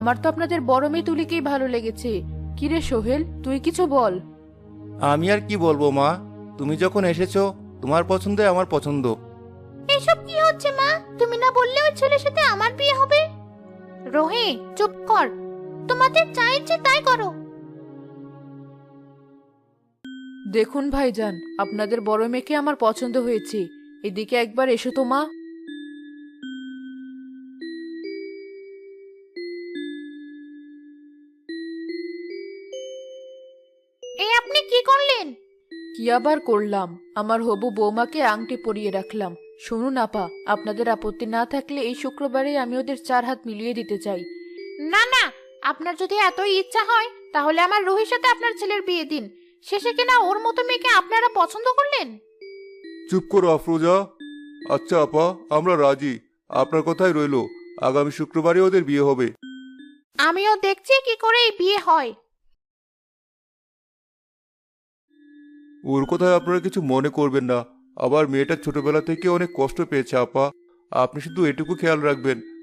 আমার তো আপনাদের বড় মেয়ে তুলিকেই ভালো লেগেছে। কিরে সোহেল, তুই কিছু বল। আমি আর কি বলবো মা, তুমি যখন এসেছো তোমার পছন্দই আমার পছন্দ। এসব কি হচ্ছে মা? তুমি না বললে ওই ছেলের সাথে আমার বিয়ে হবে? রোহি, চুপ কর। তোমাদের যা ইচ্ছে তাই করো। দেখুন ভাইজান, আপনাদের বড় মেয়েকে আমার পছন্দ হয়েছে। এদিকে একবার এসো তো মা। এই আপনি কি করলেন? কি আবার করলাম, আমার হবু বৌমাকে আংটি পরিয়ে রাখলাম। শুনুন আপা, আপনাদের আপত্তি না থাকলে এই শুক্রবারে আমি ওদের 4 হাত মিলিয়ে দিতে চাই। না না, আপনার যদি এতই ইচ্ছা হয় তাহলে আমার রোহির সাথে আপনার ছেলের বিয়ে দিন। শেষে কিনা ওর মতো মেয়েকে আপনারা পছন্দ করলেন। চুপ করো আফরোজা। আচ্ছা আপা, আমরা রাজি। আপনার কথাই রইলো, আগামী শুক্রবারে ওদের বিয়ে হবে। আমিও দেখছি কি করে এই বিয়ে হয়। ওর কথায় আপনারা কিছু মনে করবেন না। আবার মেয়েটা ছোটবেলা থেকে অনেক কষ্ট পেয়েছে আপা। আপনি শুধু এটুকু খেয়াল রাখবেন